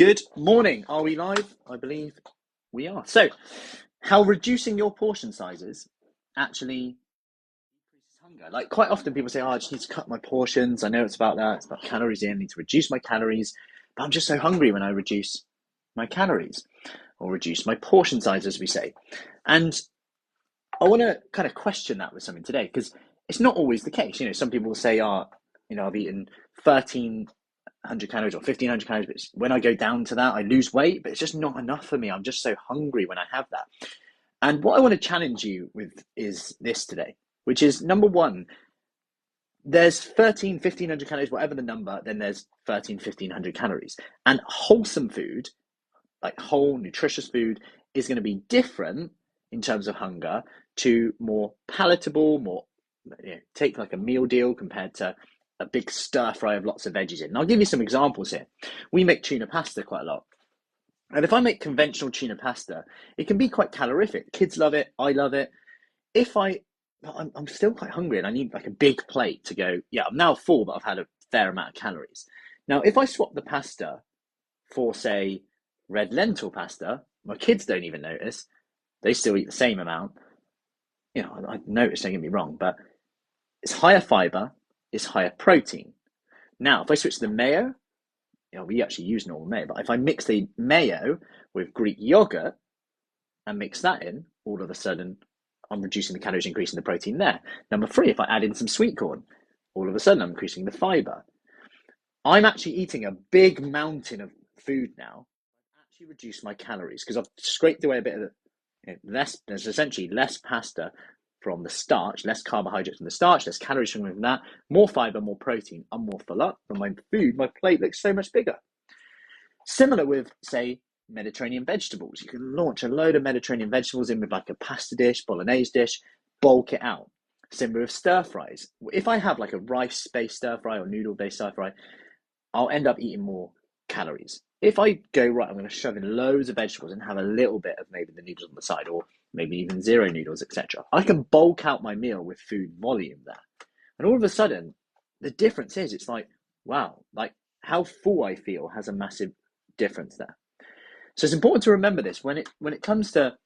Good morning. Are we live? I believe we are. So, how reducing your portion sizes actually decreases hunger. Like quite often people say, I just need to cut my portions. I know it's about that. It's about calories in. I need to reduce my calories. But I'm just so hungry when I reduce my calories or reduce my portion size, as we say. And I want to kind of question that with something today because it's not always the case. Some people will say, I've eaten 1,300 calories or 1,500 calories, but when I go down to that, I lose weight, but it's just not enough for me. I'm just so hungry when I have that. And what I want to challenge you with is this today, which is number one, there's 1,500 calories, whatever the number, then there's 1,500 calories. And wholesome food, like whole, nutritious food, is going to be different in terms of hunger to more palatable, take like a meal deal compared to a big stir fry of lots of veggies in. And I'll give you some examples here. We make tuna pasta quite a lot. And if I make conventional tuna pasta, it can be quite calorific. Kids love it. I love it. I'm still quite hungry and I need like a big plate to go, I'm now full, but I've had a fair amount of calories. Now, if I swap the pasta for, say, red lentil pasta, my kids don't even notice. They still eat the same amount. I notice, don't get me wrong, but it's higher fiber, it's higher protein. Now, if I switch to the mayo, we actually use normal mayo, but if I mix the mayo with Greek yogurt and mix that in, all of a sudden, I'm reducing the calories, increasing the protein there. Number three, if I add in some sweet corn, all of a sudden, I'm increasing the fiber. I'm actually eating a big mountain of food now. I've actually reduced my calories because I've scraped away a bit of there's essentially less pasta from the starch, less carbohydrates from the starch, less calories from that, more fiber, more protein. I'm more full up from my food. My plate looks so much bigger. Similar with, say, Mediterranean vegetables. You can launch a load of Mediterranean vegetables in with like a pasta dish, bolognese dish, bulk it out. Similar with stir fries. If I have like a rice-based stir fry or noodle-based stir fry, I'll end up eating more calories. If I go, right, I'm going to shove in loads of vegetables and have a little bit of maybe the noodles on the side, or maybe even zero noodles, etc., I can bulk out my meal with food volume there. And all of a sudden, the difference is, it's like, wow, like how full I feel has a massive difference there. So it's important to remember this when it comes to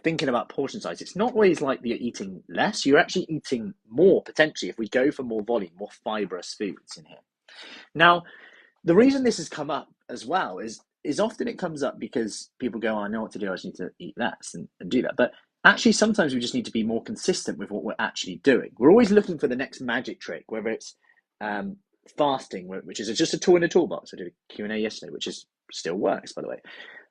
thinking about portion size. It's not always like you're eating less. You're actually eating more, potentially, if we go for more volume, more fibrous foods in here. Now, the reason this has come up as well is often it comes up because people go, I know what to do, I just need to eat less and do that. But actually, sometimes we just need to be more consistent with what we're actually doing. We're always looking for the next magic trick, whether it's fasting, which is just a tool in a toolbox. I did a Q&A yesterday, which still works, by the way.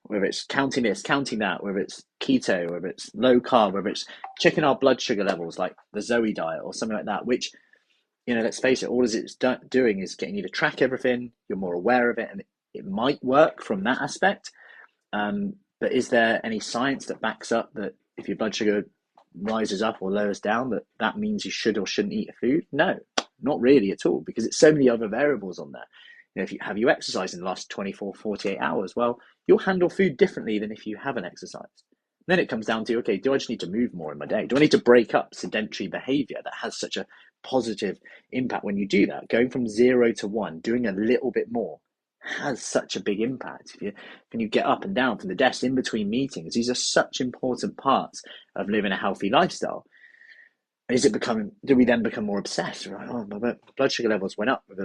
Whether it's counting this, counting that, whether it's keto, whether it's low carb, whether it's checking our blood sugar levels, like the Zoe diet or something like that, which, let's face it, all it's doing is getting you to track everything. You're more aware of it, and it might work from that aspect. But is there any science that backs up that if your blood sugar rises up or lowers down, that means you should or shouldn't eat a food? No, not really at all, because it's so many other variables on there. If you have exercised in the last 24, 48 hours, well, you'll handle food differently than if you haven't exercised. Then it comes down to, okay, do I just need to move more in my day? Do I need to break up sedentary behavior that has such a positive impact when you do that? Going from 0 to 1, doing a little bit more has such a big impact. Can you get up and down from the desk in between meetings? These are such important parts of living a healthy lifestyle. Do we then become more obsessed? We're like, my blood sugar levels went up with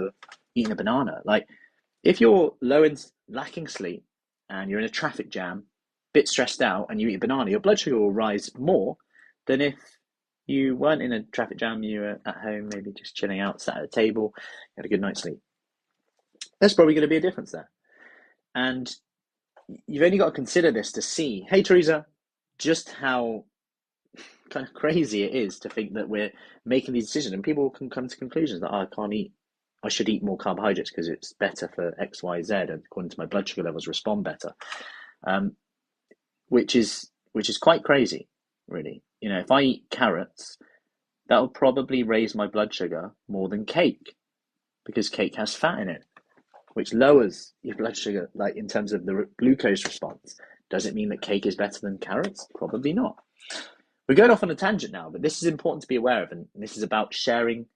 eating a banana. Like, if you're lacking sleep and you're in a traffic jam, bit stressed out, and you eat a banana, your blood sugar will rise more than if you weren't in a traffic jam, you were at home, maybe just chilling out, sat at a table, had a good night's sleep. There's probably going to be a difference there. And you've only got to consider this to see, hey, Teresa, just how kind of crazy it is to think that we're making these decisions, and people can come to conclusions that I should eat more carbohydrates because it's better for X, Y, Z, and according to my blood sugar levels respond better, which is quite crazy, really. If I eat carrots, that will probably raise my blood sugar more than cake, because cake has fat in it, which lowers your blood sugar, like in terms of the glucose response. Does it mean that cake is better than carrots? Probably not. We're going off on a tangent now, but this is important to be aware of, and this is about sharing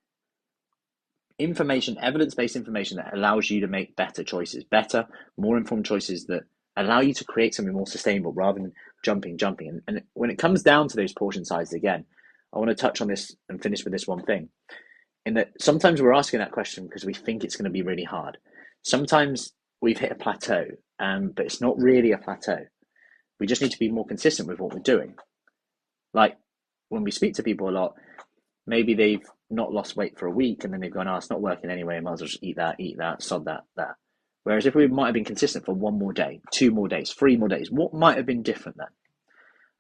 information, evidence-based information that allows you to make better choices, better, more informed choices that allow you to create something more sustainable rather than jumping. And when it comes down to those portion sizes again, I want to touch on this and finish with this one thing. In that sometimes we're asking that question because we think it's going to be really hard. Sometimes we've hit a plateau, but it's not really a plateau. We just need to be more consistent with what we're doing. Like when we speak to people a lot, maybe they've not lost weight for a week and then they've gone, oh, it's not working anyway, I might as well just eat that, sod that. Whereas if we might have been consistent for 1 more day, 2 more days, 3 more days, what might have been different then?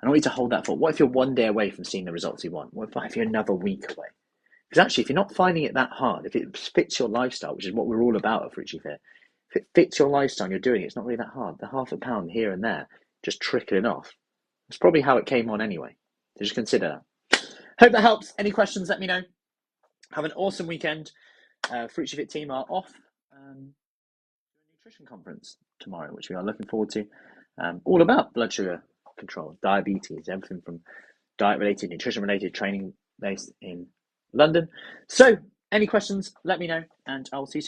And I want you to hold that thought. What if you're 1 day away from seeing the results you want? What if you're another week away? Because actually, if you're not finding it that hard, if it fits your lifestyle, which is what we're all about at Fruci Fit, if it fits your lifestyle and you're doing it, it's not really that hard. The half a pound here and there, just trickling off. That's probably how it came on anyway. So just consider that. Hope that helps. Any questions, let me know. Have an awesome weekend. Fruci Fit team are off to a nutrition conference tomorrow, which we are looking forward to. All about blood sugar control, diabetes, everything from diet-related, nutrition-related, training based in London. So, any questions, let me know, and I'll see you soon.